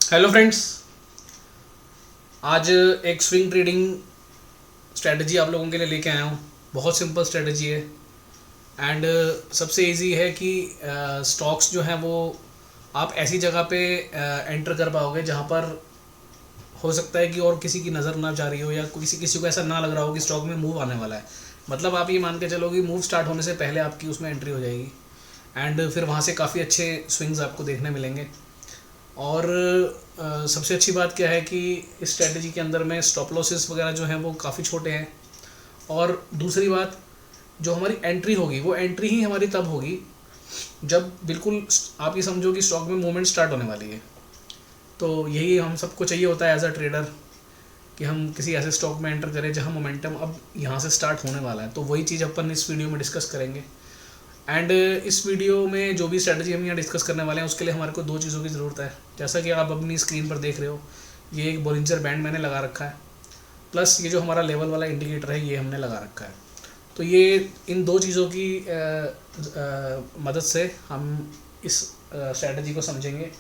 Hello friends, आज एक swing trading strategy आप लोगों के लिए लेके आया हूँ। बहुत सिंपल स्ट्रेटजी है एंड सबसे इजी है कि स्टॉक्स जो हैं वो आप ऐसी जगह पे एंटर कर पाओगे जहाँ पर हो सकता है कि और किसी की नज़र ना जा रही हो या किसी किसी को ऐसा ना लग रहा हो कि स्टॉक में मूव आने वाला है। मतलब आप ये मान के चलो कि मूव स्टार्ट होने से पहले आपकी उसमें एंट्री हो जाएगी एंड फिर वहाँ से काफ़ी अच्छे स्विंग्स आपको देखने मिलेंगे। और सबसे अच्छी बात क्या है कि इस स्ट्रेटजी के अंदर में स्टॉप लॉसेस वगैरह जो हैं वो काफ़ी छोटे हैं। और दूसरी बात, जो हमारी एंट्री होगी वो एंट्री ही हमारी तब होगी जब बिल्कुल आप ये समझो कि स्टॉक में मूवमेंट स्टार्ट होने वाली है। तो यही हम सबको चाहिए होता है एज अ ट्रेडर कि हम किसी ऐसे स्टॉक में एंटर करें जहां मोमेंटम अब यहाँ से स्टार्ट होने वाला है। तो वही चीज़ अपन इस वीडियो में डिस्कस करेंगे। एंड इस वीडियो में जो भी स्ट्रेटजी हम यहाँ डिस्कस करने वाले हैं उसके लिए हमारे को दो चीज़ों की ज़रूरत है। जैसा कि आप अपनी स्क्रीन पर देख रहे हो, ये एक बोलिंजर बैंड मैंने लगा रखा है, प्लस ये जो हमारा लेवल वाला इंडिकेटर है ये हमने लगा रखा है। तो ये इन दो चीज़ों की मदद से हम इस स्ट्रेटजी को समझेंगे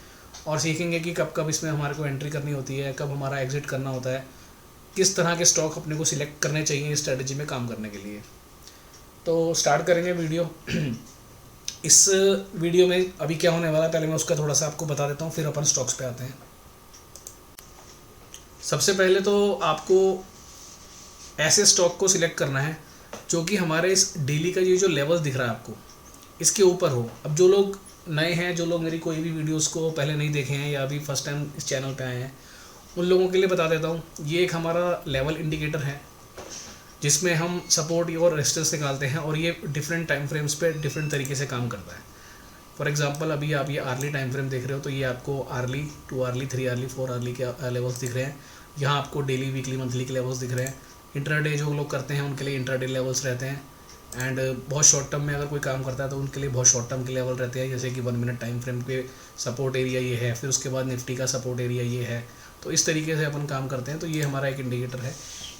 और सीखेंगे कि कब कब इसमें हमारे को एंट्री करनी होती है, कब हमारा एग्जिट करना होता है, किस तरह के स्टॉक अपने को सिलेक्ट करने चाहिए इस स्ट्रेटजी में काम करने के लिए। तो स्टार्ट करेंगे वीडियो। इस वीडियो में अभी क्या होने वाला है पहले मैं उसका थोड़ा सा आपको बता देता हूँ, फिर अपन स्टॉक्स पे आते हैं। सबसे पहले तो आपको ऐसे स्टॉक को सिलेक्ट करना है जो कि हमारे इस डेली का ये जो लेवल दिख रहा है आपको इसके ऊपर हो। अब जो लोग नए हैं, जो लोग मेरी कोई भी वीडियोस को पहले नहीं देखे हैं या अभी फर्स्ट टाइम इस चैनल पे आए हैं, उन लोगों के लिए बता देता हूँ। ये एक हमारा लेवल इंडिकेटर है जिसमें हम सपोर्ट और रेजिस्टेंस निकालते हैं और ये डिफरेंट टाइम फ्रेम्स पे डिफरेंट तरीके से काम करता है। फॉर एग्जांपल अभी आप ये आर्ली टाइम फ्रेम देख रहे हो तो ये आपको आर्ली, 2 आर्ली, 3 आर्ली, 4 आर्ली के लेवल्स दिख रहे हैं। यहाँ आपको डेली, वीकली, मंथली के लेवल्स दिख रहे हैं। इंट्राडे जो लोग करते हैं उनके लिए इंट्राडे लेवल्स रहते हैं एंड बहुत शॉर्ट टर्म में अगर कोई काम करता है तो उनके लिए बहुत शॉर्ट टर्म के लेवल रहते हैं, जैसे कि 1 मिनट टाइम फ्रेम पे सपोर्ट एरिया ये है, फिर उसके बाद निफ्टी का सपोर्ट एरिया ये है। तो इस तरीके से अपन काम करते हैं। तो ये हमारा एक इंडिकेटर है।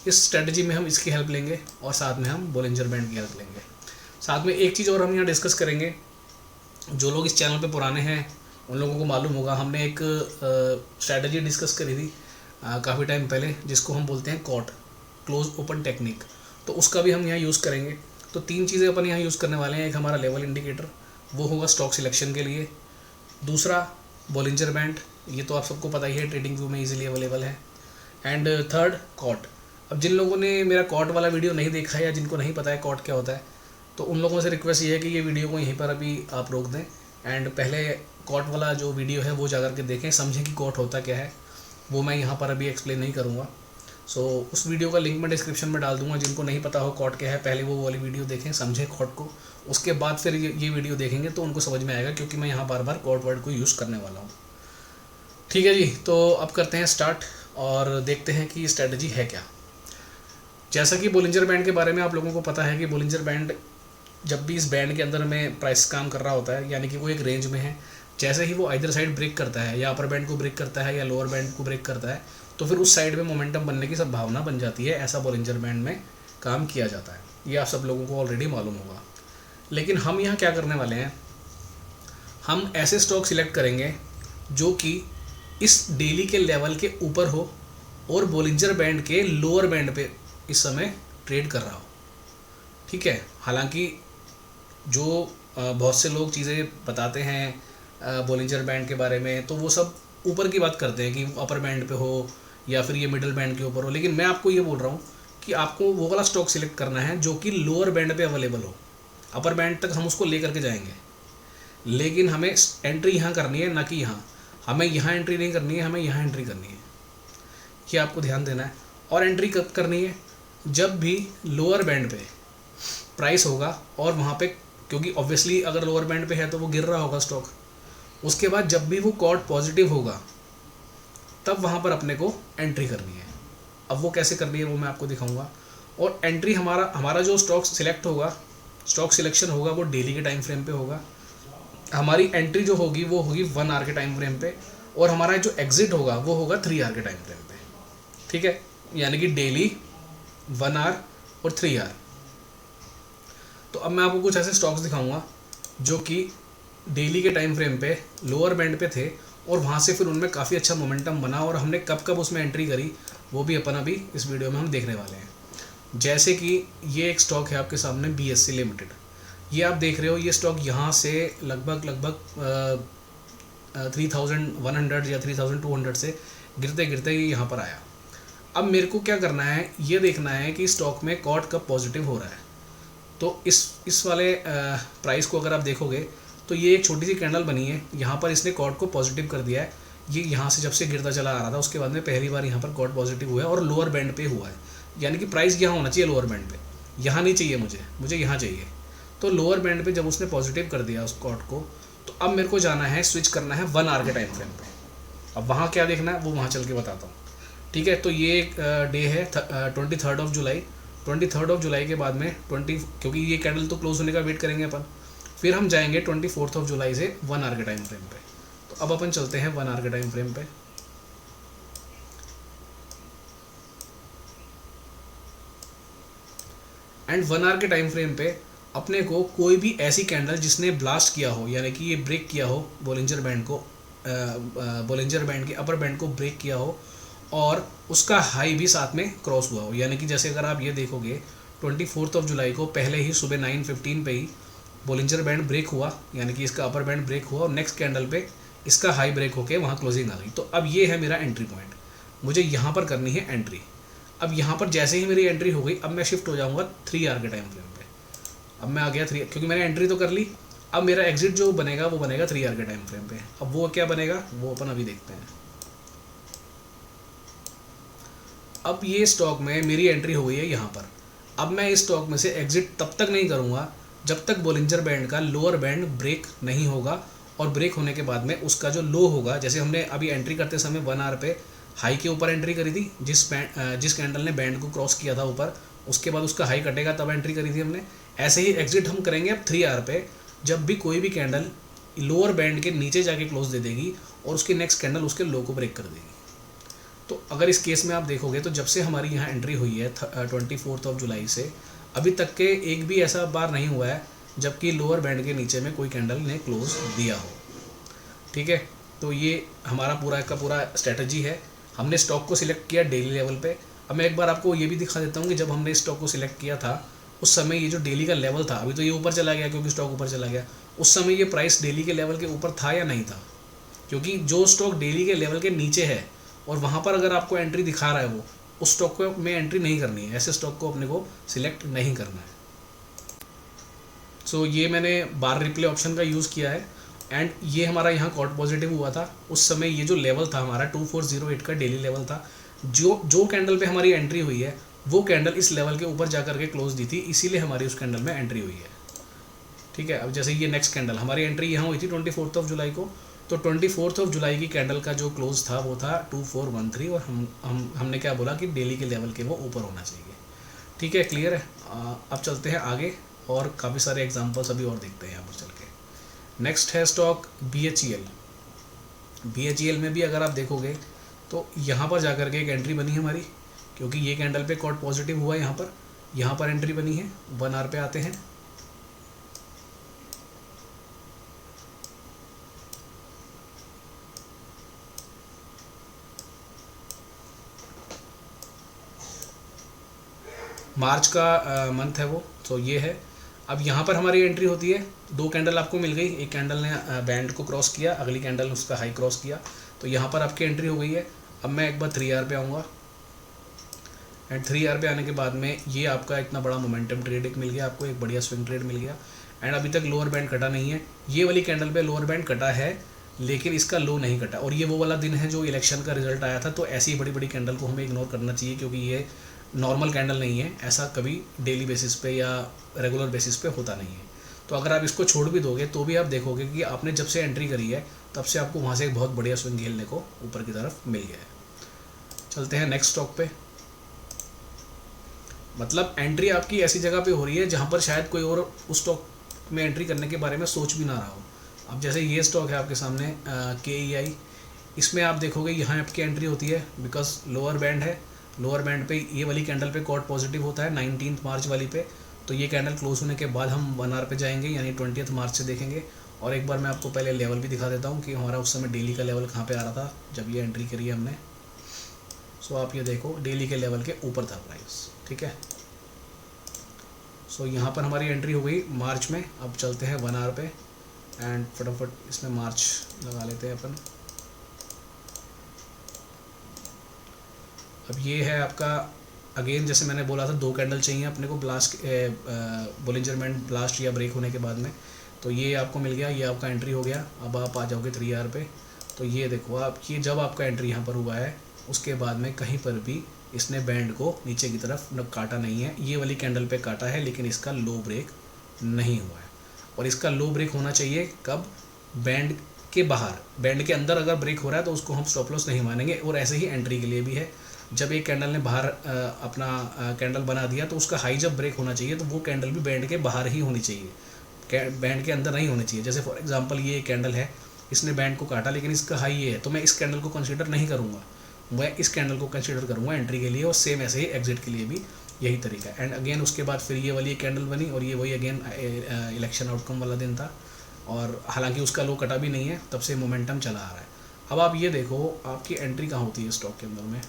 इस स्ट्रेटजी में हम इसकी हेल्प लेंगे और साथ में हम बोलिंजर बैंड की हेल्प लेंगे। साथ में एक चीज़ और हम यहाँ डिस्कस करेंगे। जो लोग इस चैनल पे पुराने हैं उन लोगों को मालूम होगा, हमने एक स्ट्रेटजी डिस्कस करी थी काफ़ी टाइम पहले जिसको हम बोलते हैं कॉट, क्लोज ओपन टेक्निक। तो उसका भी हम यहाँ यूज़ करेंगे। तो 3 चीज़ें अपन यहाँ यूज़ करने वाले हैं। एक हमारा लेवल इंडिकेटर, वो होगा स्टॉक सिलेक्शन के लिए। दूसरा बोलिंजर बैंड, ये तो आप सबको पता ही है, ट्रेडिंग व्यू में ईजिली अवेलेबल है। And third caught. अब जिन लोगों ने मेरा कॉट वाला वीडियो नहीं देखा है या जिनको नहीं पता है कॉट क्या होता है, तो उन लोगों से रिक्वेस्ट ये है कि ये वीडियो को यहीं पर अभी आप रोक दें एंड पहले कॉट वाला जो वीडियो है वो जाकर के देखें, समझें कि कॉट होता क्या है। वो मैं यहाँ पर अभी एक्सप्लेन नहीं करूँगा। सो उस वीडियो का लिंक मैं डिस्क्रिप्शन में डाल दूँगा। जिनको नहीं पता हो कॉट क्या है, पहले वो वाली वीडियो देखें, समझें कॉट को, उसके बाद फिर ये वीडियो देखेंगे तो उनको समझ में आएगा, क्योंकि मैं यहाँ बार बार कॉट वर्ड को यूज़ करने वाला हूँ। ठीक है जी, तो अब करते हैं स्टार्ट और देखते हैं कि स्ट्रेटजी है क्या। जैसा कि बोलिंजर बैंड के बारे में आप लोगों को पता है कि बोलिंजर बैंड, जब भी इस बैंड के अंदर में प्राइस काम कर रहा होता है, यानी कि वो एक रेंज में है, जैसे ही वो आइदर साइड ब्रेक करता है, या अपर बैंड को ब्रेक करता है या लोअर बैंड को ब्रेक करता है, तो फिर उस साइड में मोमेंटम बनने की संभावना बन जाती है। ऐसा बोलिंजर बैंड में काम किया जाता है, ये आप सब लोगों को ऑलरेडी मालूम होगा। लेकिन हम यहाँ क्या करने वाले हैं, हम ऐसे स्टॉक सिलेक्ट करेंगे जो कि इस डेली के लेवल के ऊपर हो और बोलिंजर बैंड के लोअर बैंड पे इस समय ट्रेड कर रहा हो। ठीक है, हालांकि जो बहुत से लोग चीज़ें बताते हैं बोलिंजर बैंड के बारे में, तो वो सब ऊपर की बात करते हैं कि अपर बैंड पे हो या फिर ये मिडिल बैंड के ऊपर हो। लेकिन मैं आपको ये बोल रहा हूँ कि आपको वो वाला स्टॉक सिलेक्ट करना है जो कि लोअर बैंड पे अवेलेबल हो। अपर बैंड तक हम उसको ले करके जाएंगे, लेकिन हमें एंट्री यहाँ करनी है, ना कि यहाँ। हमें यहाँ एंट्री नहीं करनी है, हमें यहाँ एंट्री करनी है। ये आपको ध्यान देना है। और एंट्री कब करनी है, जब भी लोअर बैंड पे प्राइस होगा और वहाँ पे, क्योंकि ऑब्वियसली अगर लोअर बैंड पे है तो वो गिर रहा होगा स्टॉक, उसके बाद जब भी वो कॉट पॉजिटिव होगा तब वहाँ पर अपने को एंट्री करनी है। अब वो कैसे करनी है वो मैं आपको दिखाऊंगा। और एंट्री हमारा जो स्टॉक सिलेक्ट होगा, स्टॉक सिलेक्शन होगा, वो डेली के टाइम फ्रेम पे होगा। हमारी एंट्री जो होगी वो होगी 1 आवर के टाइम फ्रेम पे, और हमारा जो एग्जिट होगा वो होगा 3 आवर के टाइम फ्रेम पे। ठीक है, यानी कि डेली, 1 आवर और 3 आवर। तो अब मैं आपको कुछ ऐसे स्टॉक्स दिखाऊंगा जो कि डेली के टाइम फ्रेम पे लोअर बैंड पे थे और वहाँ से फिर उनमें काफ़ी अच्छा मोमेंटम बना और हमने कब कब उसमें एंट्री करी वो भी अपन अभी इस वीडियो में हम देखने वाले हैं। जैसे कि ये एक स्टॉक है आपके सामने BSC लिमिटेड, ये आप देख रहे हो, ये स्टॉक यहाँ से लगभग 3100 या 3200 से गिरते गिरते ये यहाँ पर आया। अब मेरे को क्या करना है, ये देखना है कि स्टॉक में कॉट कब पॉजिटिव हो रहा है। तो इस वाले प्राइस को अगर आप देखोगे तो ये एक छोटी सी कैंडल बनी है, यहाँ पर इसने कॉट को पॉजिटिव कर दिया है। ये यहाँ से जब से गिरता चला आ रहा था उसके बाद में पहली बार यहाँ पर कॉट पॉजिटिव हुआ है और लोअर बैंड पे हुआ है, यानी कि प्राइस यहाँ होना चाहिए लोअर बैंड पे, यहाँ नहीं चाहिए मुझे यहाँ चाहिए। तो लोअर बैंड पे जब उसने पॉजिटिव कर दिया उस कॉट को, तो अब मेरे को जाना है, स्विच करना है 1 आवर के टाइम फ्रेम पे। अब वहाँ क्या देखना है वो वहाँ चल के बताता हूँ, ठीक है। तो ये एक डे है 23 जुलाई। 23 जुलाई के बाद में क्योंकि ये कैंडल तो क्लोज होने का वेट करेंगे अपन, फिर हम जाएंगे 24 जुलाई से 1 आवर के टाइम फ्रेम पे। तो अब अपन चलते हैं 1 आवर के टाइम फ्रेम पे। एंड 1 आवर के टाइम फ्रेम पे अपने को कोई भी ऐसी कैंडल जिसने ब्लास्ट किया हो, यानी कि ये ब्रेक किया हो बोलिंजर बैंड को, बोलिंजर बैंड के अपर बैंड को ब्रेक किया हो और उसका हाई भी साथ में क्रॉस हुआ हो, यानी कि जैसे अगर आप ये देखोगे 24 जुलाई को पहले ही सुबह 9:15 पे ही बोलिंजर बैंड ब्रेक हुआ, यानी कि इसका अपर बैंड ब्रेक हुआ और नेक्स्ट कैंडल पे इसका हाई ब्रेक होके वहाँ क्लोजिंग आ गई। तो अब ये है मेरा एंट्री पॉइंट, मुझे यहाँ पर करनी है एंट्री। अब यहाँ पर जैसे ही मेरी एंट्री हो गई, अब मैं शिफ्ट हो जाऊँगा 3 आवर के टाइम फ्रेम पे। अब मैं आ गया 3, क्योंकि मैंने एंट्री तो कर ली। अब मेरा एग्जिट जो बनेगा वो बनेगा 3 आवर के टाइम फ्रेम पे। अब वो क्या बनेगा वो अपन अभी देखते हैं। अब ये स्टॉक में मेरी एंट्री हो गई है यहाँ पर। अब मैं इस स्टॉक में से एग्जिट तब तक नहीं करूँगा जब तक बोलिंजर बैंड का लोअर बैंड ब्रेक नहीं होगा, और ब्रेक होने के बाद में उसका जो लो होगा, जैसे हमने अभी एंट्री करते समय 1 आवर पे हाई के ऊपर एंट्री करी थी, जिस कैंडल ने बैंड को क्रॉस किया था ऊपर, उसके बाद उसका हाई कटेगा तब एंट्री करी थी हमने। ऐसे ही एग्जिट हम करेंगे अब 3 आवर पे, जब भी कोई भी कैंडल लोअर बैंड के नीचे जाके क्लोज दे देगी और उसकी नेक्स्ट कैंडल उसके लो को ब्रेक कर देगी। तो अगर इस केस में आप देखोगे तो जब से हमारी यहाँ एंट्री हुई है 24 जुलाई से अभी तक के एक भी ऐसा बार नहीं हुआ है जबकि लोअर बैंड के नीचे में कोई कैंडल ने क्लोज दिया हो, ठीक है। तो ये हमारा पूरा का पूरा स्ट्रेटजी है। हमने स्टॉक को सिलेक्ट किया डेली लेवल पे। अब मैं एक बार आपको ये भी दिखा देता हूँ कि जब हमने स्टॉक को सिलेक्ट किया था उस समय ये जो डेली का लेवल था, अभी तो ये ऊपर चला गया क्योंकि स्टॉक ऊपर चला गया, उस समय ये प्राइस डेली के लेवल के ऊपर था या नहीं था, क्योंकि जो स्टॉक डेली के लेवल के नीचे है और वहाँ पर अगर आपको एंट्री दिखा रहा है वो, उस स्टॉक को में एंट्री नहीं करनी है, ऐसे स्टॉक को अपने को सिलेक्ट नहीं करना है। सो ये मैंने बार रिप्ले ऑप्शन का यूज़ किया है एंड ये हमारा यहाँ कॉट पॉजिटिव हुआ था। उस समय ये जो लेवल था हमारा 2408 का डेली लेवल था, जो कैंडल पे हमारी एंट्री हुई है वो कैंडल इस लेवल के ऊपर जा करके क्लोज दी थी, इसीलिए हमारी उस कैंडल में एंट्री हुई है, ठीक है। अब जैसे ये नेक्स्ट कैंडल हमारी एंट्री यहाँ हुई थी 24 जुलाई को, तो 24 जुलाई की कैंडल का जो क्लोज था वो था 2413 और हमने क्या बोला कि डेली के लेवल के वो ऊपर होना चाहिए, ठीक है। क्लियर है। अब चलते हैं आगे और काफ़ी सारे एग्जांपल्स अभी और देखते हैं यहाँ पर चल के। नेक्स्ट है स्टॉक BHEL। BHEL में भी अगर आप देखोगे तो यहाँ पर जाकर के एक एंट्री बनी है हमारी, क्योंकि ये कैंडल पे कॉट पॉजिटिव हुआ है, यहाँ पर एंट्री बनी है। 1 आवर पे आते हैं। मार्च का मंथ है वो, तो ये है। अब यहाँ पर हमारी एंट्री होती है, 2 कैंडल आपको मिल गई, एक कैंडल ने बैंड को क्रॉस किया, अगली कैंडल ने उसका हाई क्रॉस किया, तो यहाँ पर आपकी एंट्री हो गई है। अब मैं एक बार 3 आवर पे आऊँगा एंड 3 आवर पे आने के बाद में ये आपका इतना बड़ा मोमेंटम ट्रेड एक मिल गया आपको, एक बढ़िया स्विंग ट्रेड मिल गया एंड अभी तक लोअर बैंड कटा नहीं है। ये वाली कैंडल पे लोअर बैंड कटा है लेकिन इसका लो नहीं कटा, और ये वो वाला दिन है जो इलेक्शन का रिजल्ट आया था, तो ऐसी बड़ी बड़ी कैंडल को हमें इग्नोर करना चाहिए क्योंकि ये नॉर्मल कैंडल नहीं है, ऐसा कभी डेली बेसिस पे या रेगुलर बेसिस पे होता नहीं है। तो अगर आप इसको छोड़ भी दोगे तो भी आप देखोगे कि आपने जब से एंट्री करी है तब से आपको वहाँ से एक बहुत बढ़िया स्विंग खेलने को ऊपर की तरफ मिल गया है। चलते हैं नेक्स्ट स्टॉक पे। मतलब एंट्री आपकी ऐसी जगह पे हो रही है जहाँ पर शायद कोई और उस स्टॉक में एंट्री करने के बारे में सोच भी ना रहा हो। अब जैसे ये स्टॉक है आपके सामने KEI, इसमें आप देखोगे यहाँ आपकी एंट्री होती है बिकॉज लोअर बैंड है, लोअर बैंड पे ये वाली कैंडल पे कॉट पॉजिटिव होता है 19 मार्च वाली पे, तो ये कैंडल क्लोज होने के बाद हम 1 आवर पे जाएंगे यानी 20 मार्च से देखेंगे और एक बार मैं आपको पहले लेवल भी दिखा देता हूँ कि हमारा उस समय डेली का लेवल कहाँ पे आ रहा था जब ये एंट्री करी है हमने। सो आप ये देखो डेली के लेवल के ऊपर था प्राइस, ठीक है। सो यहाँ पर हमारी एंट्री हो गई मार्च में। अब चलते हैं 1 आवर पे एंड फटाफट इसमें मार्च लगा लेते हैं अपन। अब ये है आपका अगेन, जैसे मैंने बोला था 2 कैंडल चाहिए अपने को ब्लास्ट बोलिंजर बैंड ब्लास्ट या ब्रेक होने के बाद में। तो ये आपको मिल गया, ये आपका एंट्री हो गया। अब आप आ जाओगे 3 आवर पे। तो ये देखो आप, ये जब आपका एंट्री यहाँ पर हुआ है उसके बाद में कहीं पर भी इसने बैंड को नीचे की तरफ न काटा नहीं है। ये वाली कैंडल पे काटा है लेकिन इसका लो ब्रेक नहीं हुआ है। और इसका लो ब्रेक होना चाहिए कब? बैंड के बाहर। बैंड के अंदर अगर ब्रेक हो रहा है तो उसको हम स्टॉप लॉस नहीं मानेंगे। और ऐसे ही एंट्री के लिए भी है, जब एक कैंडल ने बाहर अपना कैंडल बना दिया तो उसका हाई जब ब्रेक होना चाहिए तो वो कैंडल भी बैंड के बाहर ही होनी चाहिए, बैंड के अंदर नहीं होनी चाहिए। जैसे फॉर एग्जांपल ये कैंडल है, इसने बैंड को काटा लेकिन इसका हाई ये है, तो मैं इस कैंडल को कंसीडर नहीं करूँगा, मैं इस कैंडल को कंसीडर करूँगा एंट्री के लिए। और सेम ऐसे ही एग्जिट के लिए भी यही तरीका है। एंड अगेन उसके बाद फिर ये वाली कैंडल बनी और ये वही अगेन इलेक्शन आउटकम वाला दिन था। और हालांकि उसका लो कटा भी नहीं है, तब से मोमेंटम चला आ रहा है। अब आप ये देखो आपकी एंट्री कहाँ होती है स्टॉक के अंदर में।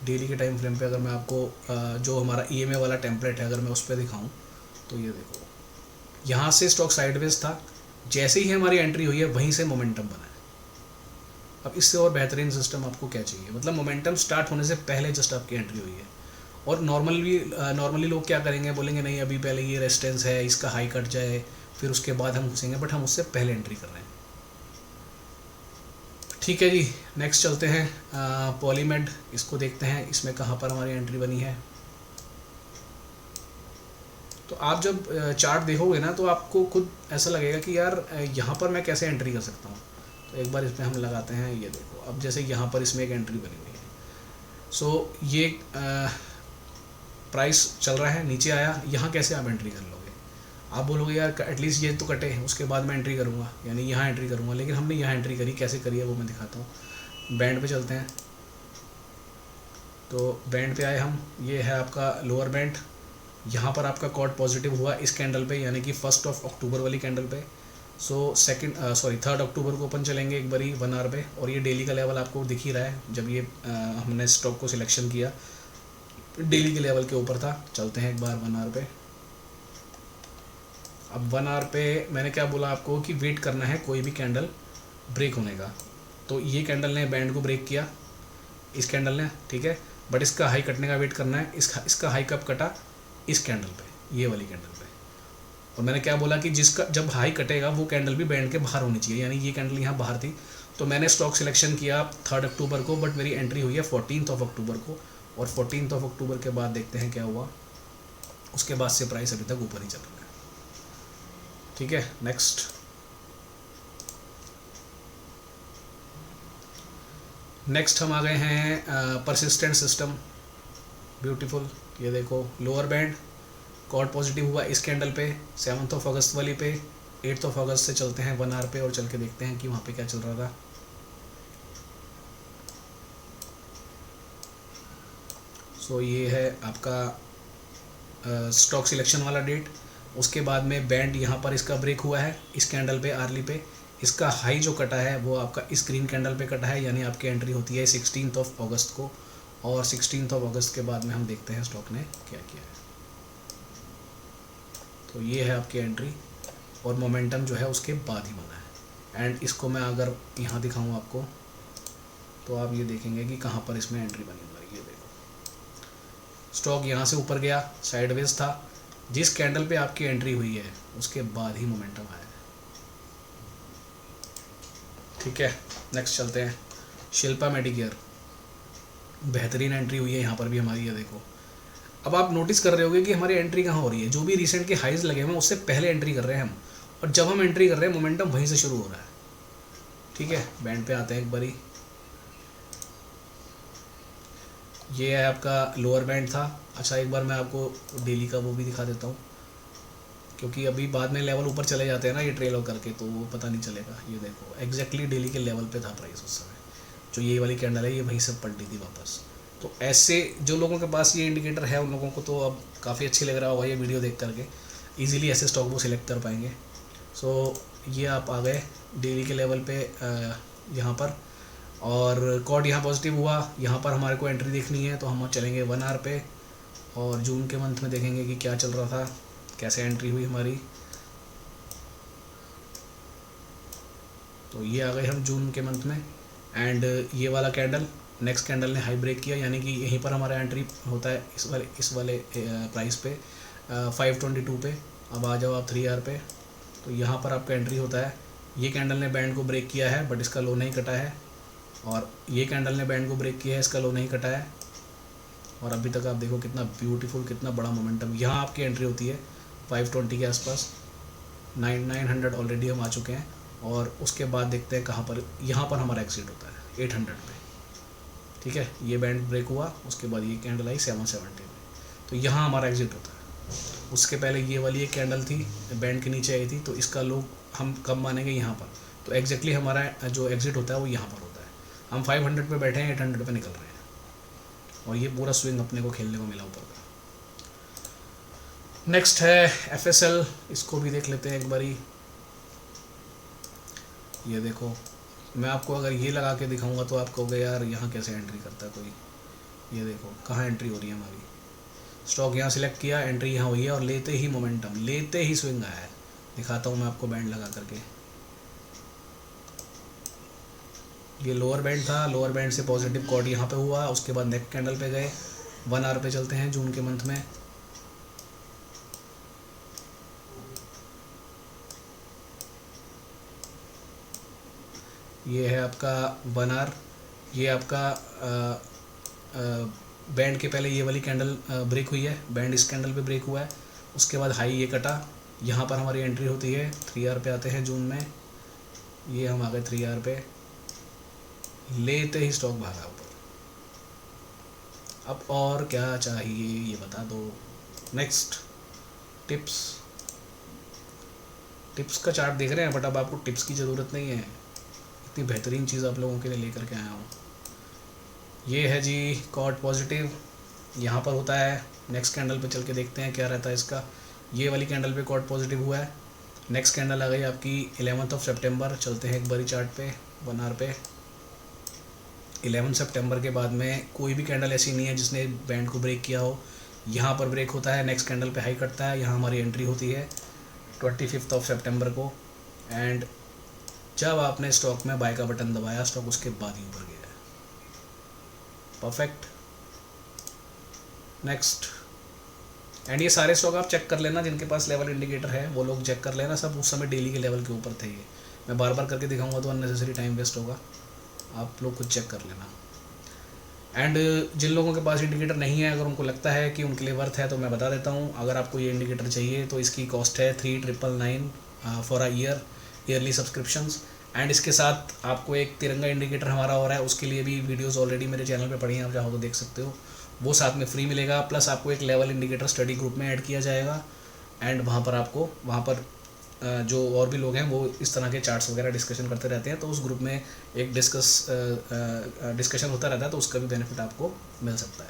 डेली के टाइम फ्रेम पे अगर मैं आपको जो हमारा EMA वाला टेम्पलेट है अगर मैं उस पर दिखाऊं तो ये देखो यहाँ से स्टॉक साइडवेज था, जैसे ही हमारी एंट्री हुई है वहीं से मोमेंटम बना है। अब इससे और बेहतरीन सिस्टम आपको क्या चाहिए? मतलब मोमेंटम स्टार्ट होने से पहले जस्ट आपकी एंट्री हुई है। और नॉर्मली लोग क्या करेंगे, बोलेंगे नहीं अभी पहले ये रेजिस्टेंस है, इसका हाई कट जाए फिर उसके बाद हम घुसेंगे, बट हम उससे पहले एंट्री कर रहे हैं। ठीक है जी, नेक्स्ट चलते हैं पॉलीमेड, इसको देखते हैं इसमें कहाँ पर हमारी एंट्री बनी है। तो आप जब चार्ट देखोगे ना तो आपको खुद ऐसा लगेगा कि यार यहाँ पर मैं कैसे एंट्री कर सकता हूँ। तो एक बार इसमें हम लगाते हैं, ये देखो अब जैसे यहाँ पर इसमें एक एंट्री बनी हुई है। सो ये प्राइस चल रहा है, नीचे आया, यहाँ कैसे आप एंट्री कर लोगे? आप बोलोगे यार एटलीस्ट ये तो कटे उसके बाद मैं एंट्री करूँगा, यानी यहाँ एंट्री करूँगा, लेकिन हमने यहाँ एंट्री करी, कैसे करी है वो मैं दिखाता हूँ। बैंड पे चलते हैं। तो बैंड पे आए हम, ये है आपका लोअर बैंड, यहाँ पर आपका कॉर्ड पॉजिटिव हुआ इस कैंडल पे, यानी कि 1 अक्टूबर वाली कैंडल पे। सो 3 अक्टूबर को अपन चलेंगे एक बारी 1 आवर पे। और ये डेली का लेवल आपको दिख ही रहा है, जब ये हमने स्टॉक को सिलेक्शन किया डेली के लेवल के ऊपर था। चलते हैं एक बार 1 आवर पे। अब 1 आवर पे मैंने क्या बोला आपको कि वेट करना है कोई भी कैंडल ब्रेक होने का। तो ये कैंडल ने बैंड को ब्रेक किया, इस कैंडल ने, ठीक है, बट इसका हाई कटने का वेट करना है। इसका हाई कब कटा? इस कैंडल पे, ये वाली कैंडल पे। और मैंने क्या बोला कि जिसका जब हाई कटेगा वो कैंडल भी बैंड के बाहर होनी चाहिए, यानी ये कैंडल यहाँ बाहर थी। तो मैंने स्टॉक सिलेक्शन किया 3 अक्टूबर को, बट मेरी एंट्री हुई है 14 अक्टूबर को। और 14 अक्टूबर के बाद देखते हैं क्या हुआ। उसके बाद से प्राइस अभी तक ऊपर ही चल रहा है। ठीक है, नेक्स्ट हम आ गए हैं परसिस्टेंट सिस्टम। ब्यूटीफुल, ये देखो लोअर बैंड कॉर्ड पॉजिटिव हुआ इस कैंडल पे 7 अगस्त वाली पे। 8 अगस्त से चलते हैं 1 आवर पे और चल के देखते हैं कि वहाँ पे क्या चल रहा था। सो ये है आपका स्टॉक सिलेक्शन वाला डेट। उसके बाद में बैंड यहाँ पर इसका ब्रेक हुआ है इस कैंडल पे, आर्ली पे। इसका हाई जो कटा है वो आपका इस ग्रीन कैंडल पे कटा है, यानी आपकी एंट्री होती है 16 अगस्त को। और 16 अगस्त के बाद में हम देखते हैं स्टॉक ने क्या किया है। तो ये है आपकी एंट्री और मोमेंटम जो है उसके बाद ही बना है। एंड इसको मैं अगर यहाँ दिखाऊँ आपको तो आप ये देखेंगे कि कहाँ पर इसमें एंट्री बनी हुई है। ये देखो स्टॉक यहाँ से ऊपर गया, साइडवेज था, जिस कैंडल पे आपकी एंट्री हुई है उसके बाद ही मोमेंटम आया है। ठीक है, नेक्स्ट चलते हैं शिल्पा मेडिकेयर। बेहतरीन एंट्री हुई है यहाँ पर भी हमारी, ये देखो। अब आप नोटिस कर रहे होगे कि हमारी एंट्री कहाँ हो रही है, जो भी रिसेंट के हाइज लगे हुए हैं उससे पहले एंट्री कर रहे हैं हम। और जब हम एंट्री कर रहे हैं मोमेंटम वहीं से शुरू हो रहा है। ठीक है, बैंड पे आते हैं एक बारी। ये है आपका लोअर बैंड था। अच्छा, एक बार मैं आपको डेली का वो भी दिखा देता हूँ, क्योंकि अभी बाद में लेवल ऊपर चले जाते हैं ना ये ट्रेल करके, तो वो पता नहीं चलेगा। ये देखो एग्जैक्टली डेली के लेवल पे था प्राइस उस समय, जो ये वाली कैंडल है ये वहीं से पलटी थी वापस। तो ऐसे जो लोगों के पास ये इंडिकेटर है उन लोगों को तो अब काफ़ी अच्छी लग रहा होगा ये वीडियो देख करके, ईजिली ऐसे स्टॉक वो सिलेक्ट कर पाएंगे। सो ये आप आ गए डेली के लेवल पे यहाँ पर, और कॉड यहाँ पॉजिटिव हुआ। यहाँ पर हमारे को एंट्री देखनी है तो हम चलेंगे 1 आवर पे और जून के मंथ में देखेंगे कि क्या चल रहा था, कैसे एंट्री हुई हमारी। तो ये आ गए हम जून के मंथ में, एंड ये वाला कैंडल, नेक्स्ट कैंडल ने हाई ब्रेक किया, यानी कि यहीं पर हमारा एंट्री होता है इस वाले प्राइस पे 522 पे। अब आ जाओ आप 3 आवर पे, तो यहाँ पर आपका एंट्री होता है। ये कैंडल ने बैंड को ब्रेक किया है बट इसका लो नहीं कटा है, और ये कैंडल ने बैंड को ब्रेक किया है, इसका लो नहीं कटा है। और अभी तक आप देखो कितना ब्यूटीफुल, कितना बड़ा मोमेंटम। यहाँ आपकी एंट्री होती है 520 के आसपास, 900 ऑलरेडी हम आ चुके हैं। और उसके बाद देखते हैं कहाँ पर, यहाँ पर हमारा एग्जिट होता है 800 पे, ठीक है। ये बैंड ब्रेक हुआ, उसके बाद ये कैंडल आई 770 में, तो यहाँ हमारा एग्जिट होता है। उसके पहले ये वाली एक कैंडल थी, बैंड के नीचे आई थी, तो इसका लो हम कब मानेंगे यहाँ पर। तो एग्जैक्टली हमारा जो एग्जिट होता है वो यहाँ पर होता है। हम 500 पे बैठे हैं, 800 पे निकल रहे हैं, और ये पूरा स्विंग अपने को खेलने को मिला ऊपर का। नेक्स्ट है FSL, इसको भी देख लेते हैं एक बारी। ये देखो, मैं आपको अगर ये लगा के दिखाऊंगा तो आप कहोगे यार यहाँ कैसे एंट्री करता है कोई। ये देखो कहाँ एंट्री हो रही है हमारी, स्टॉक यहाँ सिलेक्ट किया, एंट्री यहाँ हुई है, और लेते ही मोमेंटम, लेते ही स्विंग आया है। दिखाता हूँ मैं आपको बैंड लगा करके। ये लोअर बैंड था, लोअर बैंड से पॉजिटिव कॉर्ड यहाँ पे हुआ, उसके बाद नेक कैंडल पे गए। 1 आवर पे चलते हैं जून के मंथ में। ये है आपका 1 आवर। ये आपका बैंड के पहले ये वाली कैंडल ब्रेक हुई है, बैंड इस कैंडल पे ब्रेक हुआ है, उसके बाद हाई ये कटा, यहाँ पर हमारी एंट्री होती है। 3 आवर पे आते हैं जून में, ये हम आ गए 3 आवर पे, लेते ही स्टॉक भागा ऊपर। अब और क्या चाहिए ये बता दो। नेक्स्ट टिप्स, टिप्स का चार्ट देख रहे हैं, बट अब आपको टिप्स की ज़रूरत नहीं है, इतनी बेहतरीन चीज़ आप लोगों के लिए लेकर के आया हूँ। ये है जी कॉर्ड पॉजिटिव, यहाँ पर होता है। नेक्स्ट कैंडल पे चल के देखते हैं क्या रहता है इसका। ये वाली कैंडल पे कॉर्ड पॉजिटिव हुआ है। नेक्स्ट कैंडल आ गई आपकी 11 सितंबर। चलते हैं एक बारी चार्ट पे 1 आवर पे। 11 सितंबर के बाद में कोई भी कैंडल ऐसी नहीं है जिसने बैंड को ब्रेक किया हो। यहाँ पर ब्रेक होता है, नेक्स्ट कैंडल पे हाई कटता है, यहाँ हमारी एंट्री होती है 25 सितंबर को। एंड जब आपने स्टॉक में बाय का बटन दबाया, स्टॉक उसके बाद ही ऊपर गया है। परफेक्ट। नेक्स्ट, एंड ये सारे स्टॉक आप चेक कर लेना जिनके पास लेवल इंडिकेटर है, वो लोग चेक कर लेना, सब उस समय डेली के लेवल के ऊपर थे। ये मैं बार बार करके दिखाऊंगा तो अननेसेसरी टाइम वेस्ट होगा, आप लोग खुद चेक कर लेना। एंड जिन लोगों के पास इंडिकेटर नहीं है, अगर उनको लगता है कि उनके लिए वर्थ है, तो मैं बता देता हूँ। अगर आपको ये इंडिकेटर चाहिए तो इसकी कॉस्ट है 3999 for a yearly subscriptions. And इसके साथ आपको एक तिरंगा इंडिकेटर हमारा हो रहा है, उसके लिए भी वीडियोस ऑलरेडी मेरे चैनल पे पड़ी हैं, आप चाहो तो देख सकते हो, वो साथ में फ्री मिलेगा। प्लस आपको एक लेवल इंडिकेटर स्टडी ग्रुप में ऐड किया जाएगा, एंड वहाँ पर जो और भी लोग हैं वो इस तरह के चार्ट्स वगैरह डिस्कशन करते रहते हैं, तो उस ग्रुप में एक डिस्कशन होता रहता है, तो उसका भी बेनिफिट आपको मिल सकता है।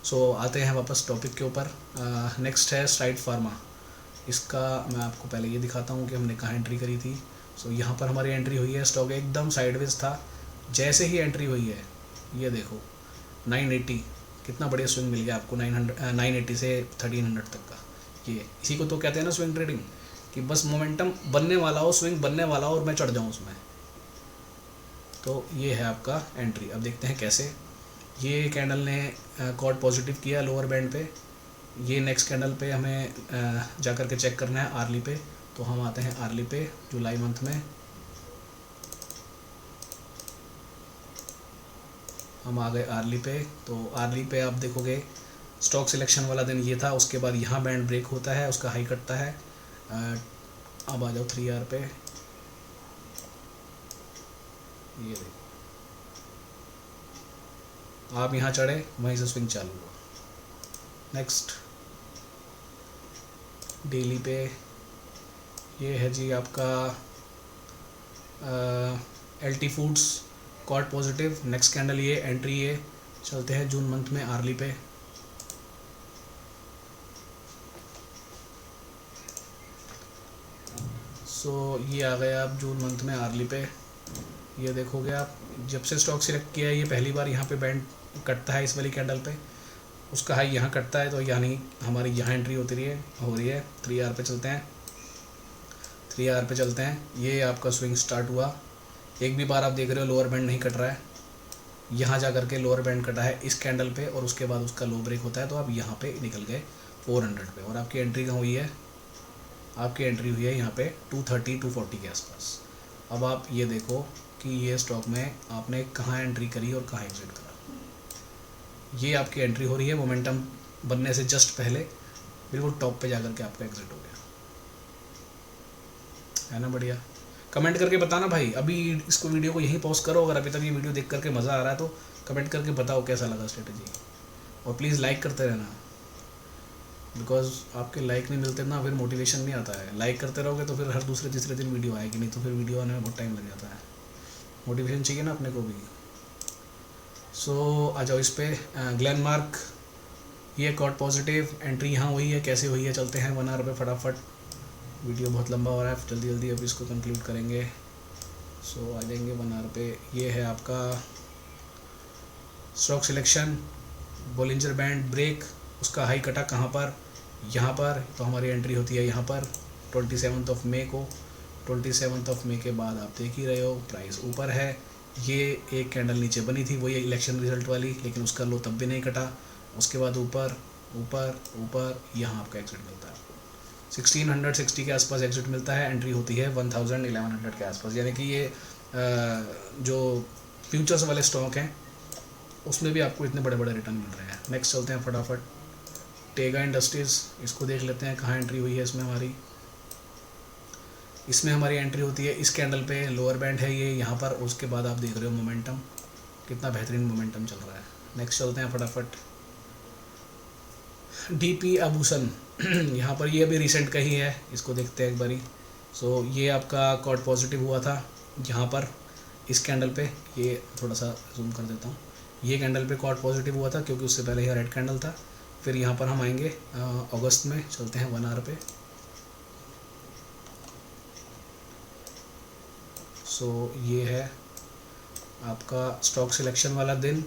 सो आते हैं वापस टॉपिक के ऊपर। नेक्स्ट है स्ट्राइड फार्मा। इसका मैं आपको पहले ये दिखाता हूँ कि हमने कहाँ एंट्री करी थी। सो यहाँ पर हमारी एंट्री हुई है, स्टॉक एकदम साइडवेज था, जैसे ही एंट्री हुई है ये देखो 980, कितना बढ़िया स्विंग मिल गया आपको 980 से 1300 तक का। ये इसी को तो कहते हैं ना स्विंग ट्रेडिंग, कि बस मोमेंटम बनने वाला हो, स्विंग बनने वाला हो और मैं चढ़ जाऊँ उसमें। तो ये है आपका एंट्री। अब देखते हैं कैसे। ये कैंडल ने कॉर्ड पॉजिटिव किया लोअर बैंड पे। ये नेक्स्ट कैंडल पे हमें जा कर के चेक करना है आर्ली पे, तो हम आते हैं आर्ली पे जुलाई मंथ में। हम आ गए आर्ली पे, तो आर्ली पे आप देखोगे स्टॉक सिलेक्शन वाला दिन ये था, उसके बाद यहाँ बैंड ब्रेक होता है, उसका हाई कटता है। अब आ जाओ 3 आवर पे, ये देखो आप यहाँ चढ़े, वहीं से स्विंग चालू हुआ। नेक्स्ट डेली पे ये है जी आपका LT फूड्स कॉर्ड पॉजिटिव, नेक्स्ट कैंडल ये एंट्री ये। चलते हैं जून मंथ में आर्ली पे। सो ये आ गया आप जून मंथ में आर्ली पे। ये देखोगे आप जब से स्टॉक सिलेक्ट किया है ये पहली बार यहाँ पे बैंड कटता है इस वाली कैंडल पे, उसका हाई यहाँ कटता है, तो यानी हमारी यहाँ एंट्री हो रही है। 3 आवर पे चलते हैं, 3 आवर पे चलते हैं। ये आपका स्विंग स्टार्ट हुआ, एक भी बार आप देख रहे हो लोअर बैंड नहीं कट रहा है, यहाँ जा करके लोअर बैंड कटा है इस कैंडल पे और उसके बाद उसका लो ब्रेक होता है, तो आप यहाँ पे निकल गए 400 पे। और आपकी एंट्री कहाँ हुई है? आपकी एंट्री हुई है यहाँ पे 230 240 के आसपास। अब आप ये देखो कि ये स्टॉक में आपने कहाँ एंट्री करी और कहाँ एग्जिट करा। ये आपकी एंट्री हो रही है मोमेंटम बनने से जस्ट पहले, बिल्कुल टॉप पे जाकर के आपका एग्जिट हो गया है ना। बढ़िया, कमेंट करके बताना भाई। अभी इसको वीडियो को यहीं पॉज करो, अगर अभी तक ये वीडियो देख करके मज़ा आ रहा है तो कमेंट करके बताओ कैसा लगा स्ट्रेटजी। और प्लीज़ लाइक करते रहना, बिकॉज आपके लाइक नहीं मिलते ना फिर मोटिवेशन नहीं आता है। लाइक करते रहोगे तो फिर हर दूसरे तीसरे दिन वीडियो आएगी, नहीं तो फिर वीडियो आने में बहुत टाइम लग जाता है। मोटिवेशन चाहिए ना अपने को भी। सो आ जाओ इस पर। ग्लेनमार्क ये कॉट पॉजिटिव एंट्री यहाँ हुई है, कैसे हुई है चलते हैं 1 आवर पे फटाफट। वीडियो बहुत लंबा हो रहा है, जल्दी जल्दी अब इसको कंक्लूड करेंगे। सो आ जाएंगे 1 आवर पे। ये है आपका stock selection, Bollinger band break, उसका हाई कटा कहाँ पर? यहाँ पर। तो हमारी एंट्री होती है यहाँ पर 27 मई को। 27 मई के बाद आप देख ही रहे हो प्राइस ऊपर है। ये एक कैंडल नीचे बनी थी, वही इलेक्शन रिजल्ट वाली, लेकिन उसका लो तब भी नहीं कटा। उसके बाद ऊपर ऊपर ऊपर, यहाँ आपका एग्जिट मिलता है आपको 1660 के आसपास एग्जिट मिलता है। एंट्री होती है 1100 के आसपास। यानी कि ये जो फ्यूचर्स वाले स्टॉक हैं उसमें भी आपको इतने बड़े बड़े रिटर्न मिल रहे हैं। नेक्स्ट चलते हैं फटाफट। टेगा इंडस्ट्रीज़, इसको देख लेते हैं कहाँ एंट्री हुई है इसमें हमारी। इसमें हमारी एंट्री होती है इस कैंडल पे, लोअर बैंड है ये यहाँ पर। उसके बाद आप देख रहे हो मोमेंटम, कितना बेहतरीन मोमेंटम चल रहा है। नेक्स्ट चलते हैं फटाफट। डीपी आभूषण यहाँ पर ये अभी रिसेंट का ही है, इसको देखते हैं एक बारी। सो ये आपका कॉट पॉजिटिव हुआ था यहाँ पर इस कैंडल पे। ये थोड़ा सा जूम कर देता हूँ। ये कैंडल पे कॉट पॉजिटिव हुआ था क्योंकि उससे पहले यह रेड कैंडल था। फिर यहाँ पर हम आएंगे अगस्त में, चलते हैं 1 आवर पे। सो ये है आपका स्टॉक सिलेक्शन वाला दिन।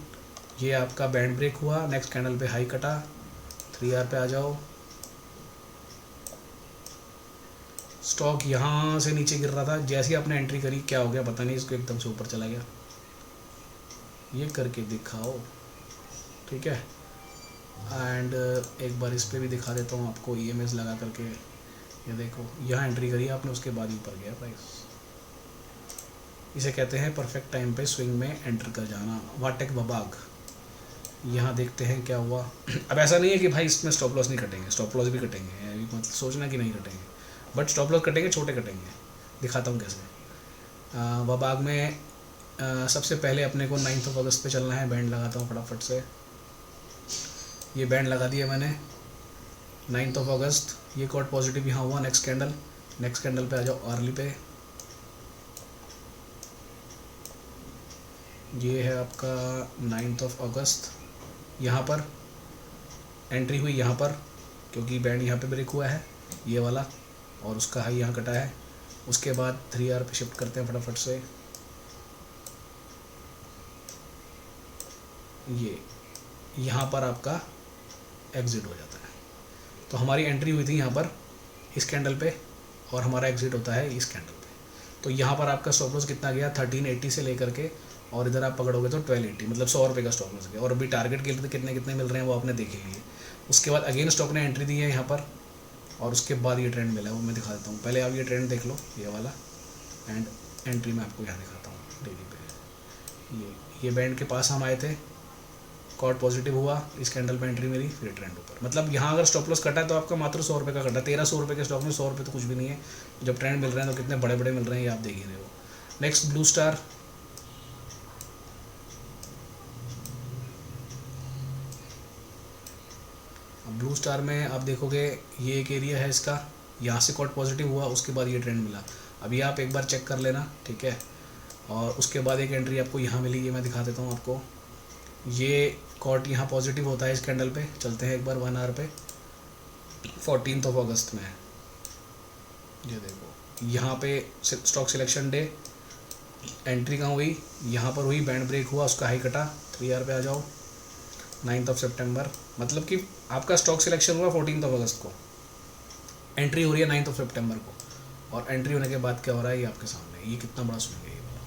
ये आपका बैंड ब्रेक हुआ, नेक्स्ट कैंडल पे हाई कटा। 3 आवर पे आ जाओ। स्टॉक यहाँ से नीचे गिर रहा था, जैसे ही आपने एंट्री करी क्या हो गया पता नहीं, इसको एकदम से ऊपर चला गया। ये करके दिखाओ, ठीक है। एंड एक बार इस पर भी दिखा देता हूँ आपको EMS लगा करके। ये देखो यहाँ एंट्री करी आपने, उसके बाद ही ऊपर गया प्राइस। इसे कहते हैं परफेक्ट टाइम पे स्विंग में एंटर कर जाना। वाटेक वबाग, यहाँ देखते हैं क्या हुआ। अब ऐसा नहीं है कि भाई इसमें स्टॉप लॉस नहीं कटेंगे, स्टॉप लॉस भी कटेंगे, मतलब सोचना कि नहीं कटेंगे, बट स्टॉप लॉस कटेंगे, छोटे कटेंगे। दिखाता हूँ कैसे। वबाग में सबसे पहले अपने को 9 अगस्त पे चलना है। बैंड लगाता हूँ फटाफट से। ये बैंड लगा दिया मैंने 9 अगस्त। ये कॉट पॉजिटिव यहाँ हुआ। नेक्स्ट कैंडल पे आ जाओ अर्ली पे। ये है आपका 9 अगस्त। यहाँ पर एंट्री हुई यहाँ पर, क्योंकि बैंड यहाँ पे ब्रेक हुआ है ये वाला, और उसका हाई यहाँ कटा है। उसके बाद 3 आवर पे शिफ्ट करते हैं फटाफट से। ये यहाँ पर आपका एग्ज़िट हो जाता है। तो हमारी एंट्री हुई थी यहाँ पर इस कैंडल पे, और हमारा एग्ज़िट होता है इस कैंडल पे। तो यहाँ पर आपका स्टॉप लॉस कितना गया 1380 से लेकर के, और इधर आप पकड़ोगे तो 1280, मतलब 100 रुपये का स्टॉप लॉस गया। और अभी टारगेट के लिए कितने कितने मिल रहे हैं वो आपने देख ही लिए। उसके बाद अगेन स्टॉक ने एंट्री दी है यहाँ पर, और उसके बाद ये ट्रेंड मिला है, वो मैं दिखा देता हूँ। पहले आप ये ट्रेंड देख लो, ये वाला, एंड एंट्री मैं आपको यहाँ दिखाता हूँ डेली पे। ये बैंड के पास हम आए थे, कॉट पॉजिटिव हुआ, इस कैंडल पे एंट्री मेरी, फिर ट्रेंड ऊपर। मतलब यहाँ अगर स्टॉप लॉस कटा है तो आपका मात्र 100 रुपये का कटा। 1300 रुपये के स्टॉक में 100 रुपये तो कुछ भी नहीं है। जब ट्रेंड मिल रहे हैं तो कितने बड़े बड़े मिल रहे हैं, ये आप देख ही रहे हो। Next blue star. Blue star में आप देखोगे ये एक एरिया है इसका, यहाँ से कॉट पॉजिटिव हुआ, उसके बाद ये ट्रेंड मिला। अभी आप एक बार चेक कर लेना, ठीक है। और उसके बाद एक एंट्री आपको यहाँ मिली, ये मैं दिखा देता हूँ आपको। ये कॉट यहाँ पॉजिटिव होता है इस कैंडल पे। चलते हैं एक बार 1 आवर पे। 14 अगस्त में है, ये देखो यहाँ पे स्टॉक सिलेक्शन डे, एंट्री कहाँ हुई, यहाँ पर हुई, बैंड ब्रेक हुआ, उसका हाई कटा, 3R पे आ जाओ, 9 सितंबर, मतलब कि आपका स्टॉक सिलेक्शन हुआ 14 अगस्त को, एंट्री हो रही है 9 सितंबर को, और एंट्री होने के बाद क्या हो रहा है ये आपके सामने, ये कितना बड़ा स्विंग है ये वाला,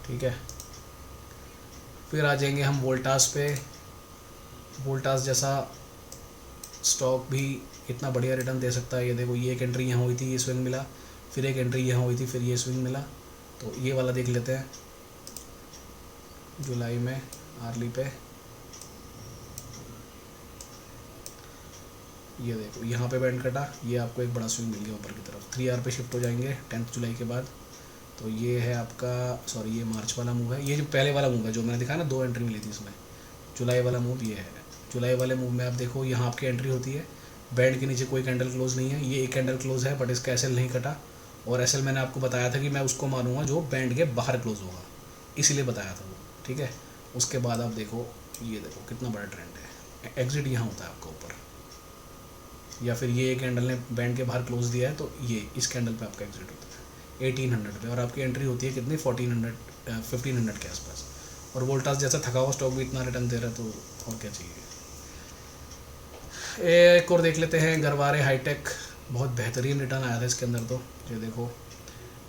ठीक है। फिर आ जाएंगे हम वोल्टास पे। वोल्टास जैसा स्टॉक भी इतना बढ़िया रिटर्न दे सकता है, ये देखो, ये एक एंट्री यहाँ हुई थी, ये स्विंग मिला, फिर एक एंट्री यहाँ हुई थी, फिर ये स्विंग मिला, तो ये वाला देख लेते हैं जुलाई में आर्ली पे। ये देखो यहाँ पे बैंड कटा, ये आपको एक बड़ा स्विंग मिल गया ऊपर की तरफ, 3R पे शिफ्ट हो जाएंगे 10 जुलाई के बाद। तो ये है आपका, सॉरी ये मार्च वाला मूव है, ये जो पहले वाला मूव है जो मैंने दिखाया ना, 2 एंट्री मिली थी इसमें। जुलाई वाला मूव ये है, जुलाई वाले मूव में आप देखो यहाँ आपकी एंट्री होती है, बैंड के नीचे कोई कैंडल क्लोज नहीं है, ये एक कैंडल क्लोज है बट इसका एसएल नहीं कटा, और एसएल मैंने आपको बताया था कि मैं उसको मानूंगा जो बैंड के बाहर क्लोज होगा, इसीलिए बताया था वो, ठीक है। उसके बाद आप देखो, ये देखो कितना बड़ा ट्रेंड है, एग्जिट यहाँ होता है आपका ऊपर, या फिर ये कैंडल ने बैंड के बाहर क्लोज दिया है तो ये इस कैंडल पे आपका एग्जिट होता है 1800 पे, और आपकी एंट्री होती है कितनी, 1500 के आसपास। और वोल्टास जैसा थका हुआ स्टॉक भी इतना रिटर्न दे रहा है, तो और क्या चाहिए। एक और देख लेते हैं, गरवारे हाईटेक, बहुत बेहतरीन रिटर्न आया था इसके अंदर, तो ये देखो,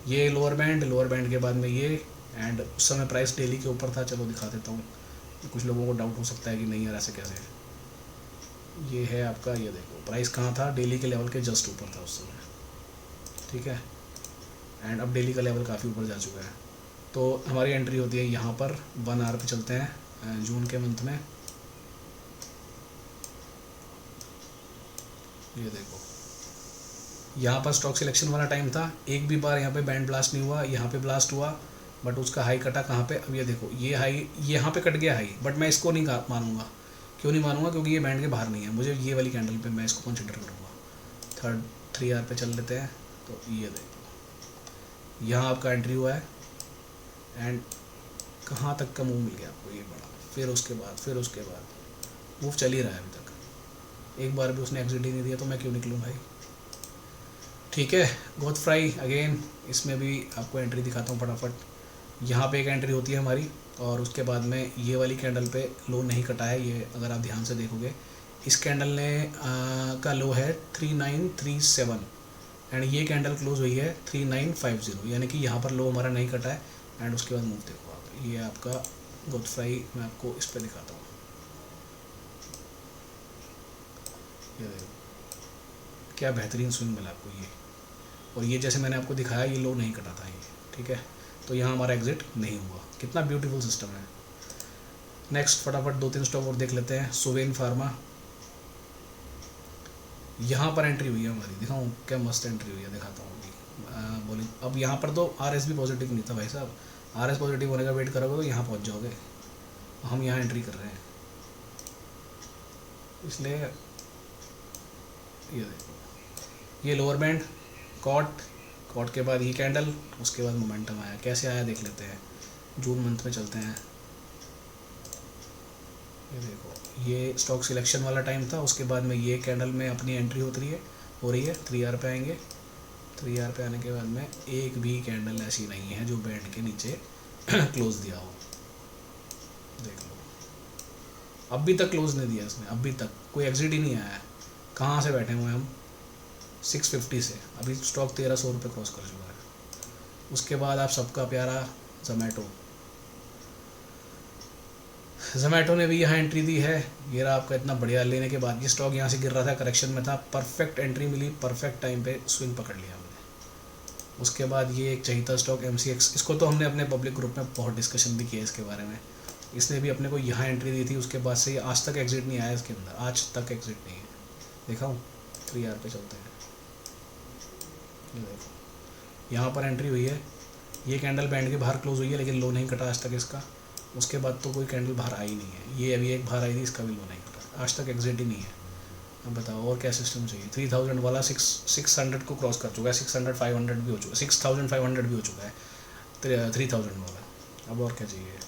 ये लोअर बैंड के बाद में ये, एंड उस समय प्राइस डेली के ऊपर था, चलो दिखा देता हूँ, कुछ लोगों को डाउट हो सकता है कि नहीं यार ऐसे कैसे, ये है आपका, ये देखो प्राइस कहाँ था, डेली के लेवल के जस्ट ऊपर था उस समय, ठीक है, एंड अब डेली का लेवल काफ़ी ऊपर जा चुका है। तो हमारी एंट्री होती है यहाँ पर, 1 आवर पे चलते हैं जून के मंथ में, ये देखो यहाँ पर स्टॉक सिलेक्शन वाला टाइम था, एक भी बार यहाँ पे बैंड ब्लास्ट नहीं हुआ, यहाँ पे ब्लास्ट हुआ बट उसका हाई कटा कहाँ पे, अब ये देखो ये हाई यहाँ पे कट गया हाई, बट मैं इसको नहीं मानूंगा, क्यों नहीं मानूंगा, क्योंकि ये बैंड के बाहर नहीं है, मुझे ये वाली कैंडल पे मैं इसको कंसिडर करूँगा। 3R पे चल लेते हैं, तो ये देखो यहाँ आपका एंट्री हुआ है, एंड कहाँ तक का मूव मिल गया आपको, ये बड़ा, फिर उसके बाद मूव चल ही रहा है अभी तक, एक बार भी उसने एग्जिट ही नहीं दिया, तो मैं क्यों निकलूँ भाई, ठीक है। गोथ फ्राई अगेन, इसमें भी आपको एंट्री दिखाता हूँ फटाफट। यहाँ पे एक एंट्री होती है हमारी, और उसके बाद में ये वाली कैंडल पे लो नहीं कटा है, ये अगर आप ध्यान से देखोगे, इस कैंडल ने का लो है 3937, एंड ये कैंडल क्लोज हुई है 3950, यानी कि यहाँ पर लो हमारा नहीं कटा है, एंड उसके बाद मूव देखो आप, ये आपका गोथ फ्राई, मैं आपको इस पर दिखाता हूँ, ये देखो क्या बेहतरीन स्विंग मिला आपको ये, और ये जैसे मैंने आपको दिखाया ये लो नहीं कटा था ये, ठीक है, तो यहाँ हमारा एग्जिट नहीं हुआ, कितना ब्यूटीफुल सिस्टम है। नेक्स्ट फटाफट 2-3 स्टॉक और देख लेते हैं। सुवेन फार्मा, यहाँ पर एंट्री हुई है हमारी, दिखाऊँ क्या मस्त एंट्री हुई है, दिखाता हूँ अभी बोली। अब यहाँ पर तो RS भी पॉजिटिव नहीं था भाई साहब, RS पॉजिटिव होने का वेट करोगे तो यहाँ पहुँच जाओगे, हम यहाँ एंट्री कर रहे हैं, इसलिए ये देखो, ये लोअर बैंड कॉट के बाद ये कैंडल, उसके बाद मोमेंटम आया, कैसे आया देख लेते हैं, जून मंथ में चलते हैं, ये देखो ये स्टॉक सिलेक्शन वाला टाइम था, उसके बाद में ये कैंडल में अपनी एंट्री हो रही है 3R पे आएंगे, 3R पे आने के बाद में एक भी कैंडल ऐसी नहीं है जो बैंड के नीचे क्लोज दिया हो, देख लो अभी तक क्लोज नहीं दिया इसने, अभी तक कोई एग्जिट ही नहीं आया है, कहाँ से बैठे हुए हम 650 से, अभी स्टॉक 1300 रुपये क्रॉस कर चुका है। उसके बाद आप सबका प्यारा जोमेटो ने भी यहाँ एंट्री दी है, ये रहा आपका इतना बढ़िया, लेने के बाद ये स्टॉक यहाँ से गिर रहा था, करेक्शन में था, परफेक्ट एंट्री मिली, परफेक्ट टाइम पे स्विंग पकड़ लिया हमने। उसके बाद ये एक चाहिए स्टॉक MCX, इसको तो हमने अपने पब्लिक ग्रुप में बहुत डिस्कशन भी किया इसके बारे में, इसने भी अपने को यहाँ एंट्री दी थी, उसके बाद से आज तक एग्जिट नहीं आया इसके अंदर, आज तक एग्जिट नहीं है, दिखाऊँ 3R पे चलते हैं, देखो यहाँ पर एंट्री हुई है, ये कैंडल बैंड के बाहर क्लोज हुई है लेकिन लो नहीं कटा आज तक इसका, उसके बाद तो कोई कैंडल बाहर आई नहीं है, ये अभी एक बाहर आई थी, इसका भी लो नहीं कटा, आज तक एग्जिट ही नहीं है। अब बताओ और क्या सिस्टम चाहिए, 3000 वाला 600 को क्रॉस कर चुका है, 600 500 भी हो चुका है, 6500 भी हो चुका है 3000 वाला, अब और क्या चाहिए।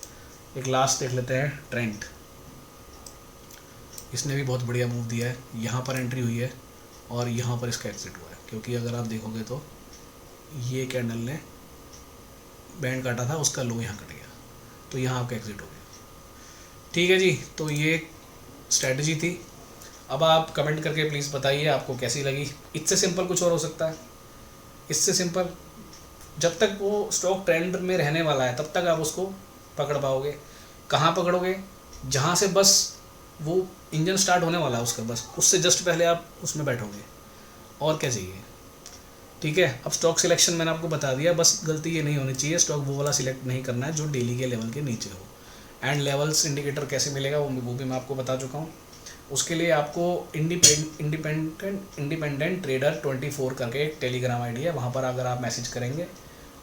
एक लास्ट देख लेते हैं ट्रेंड, इसने भी बहुत बढ़िया मूव दिया है, यहाँ पर एंट्री हुई है और यहाँ पर इसका एग्जिट हुआ है, क्योंकि अगर आप देखोगे तो ये कैंडल ने बैंड काटा था, उसका लो यहाँ कट गया, तो यहाँ आपका एग्जिट हो गया। ठीक है जी, तो ये स्ट्रैटेजी थी। अब आप कमेंट करके प्लीज़ बताइए आपको कैसी लगी। इससे सिंपल कुछ और हो सकता है? इससे सिंपल, जब तक वो स्टॉक ट्रेंड में रहने वाला है तब तक आप उसको पकड़ पाओगे। कहाँ पकड़ोगे? जहाँ से बस वो इंजन स्टार्ट होने वाला है उसका, बस उससे जस्ट पहले आप उसमें बैठोगे, और क्या चाहिए। ठीक है, अब स्टॉक सिलेक्शन मैंने आपको बता दिया, बस गलती ये नहीं होनी चाहिए, स्टॉक वो वाला सिलेक्ट नहीं करना है जो डेली के लेवल के नीचे हो। एंड लेवल्स इंडिकेटर कैसे मिलेगा वो भी मैं आपको बता चुका हूँ। उसके लिए आपको इंडिपेंडेंट ट्रेडर 24 करके एक टेलीग्राम आईडी है, वहाँ पर अगर आप मैसेज करेंगे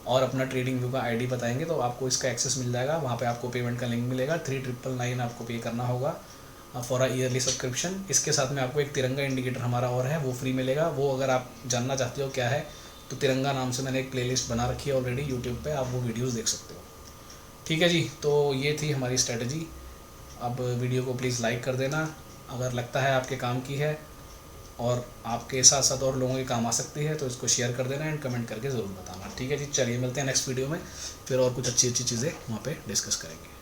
और अपना ट्रेडिंग व्यू का आईडी बताएंगे तो आपको इसका एक्सेस मिल जाएगा। वहाँ पे आपको पेमेंट का लिंक मिलेगा, 3999 आपको पे करना होगा फॉर अ ईयरली सब्सक्रिप्शन। इसके साथ में आपको एक तिरंगा इंडिकेटर हमारा और है, वो फ्री मिलेगा। वो अगर आप जानना चाहते हो क्या है तो तिरंगा नाम से मैंने एक प्लेलिस्ट बना रखी है ऑलरेडी यूट्यूब पे, आप वो वीडियोज़ देख सकते हो। ठीक है जी, तो ये थी हमारी स्ट्रेटजी। अब वीडियो को प्लीज़ लाइक कर देना अगर लगता है आपके काम की है और आपके साथ साथ और लोगों के काम आ सकती है, तो इसको शेयर कर देना एंड कमेंट करके ज़रूर बताना। ठीक है जी, चलिए मिलते हैं नेक्स्ट वीडियो में, फिर और कुछ अच्छी अच्छी चीज़ें वहाँ पे डिस्कस करेंगे।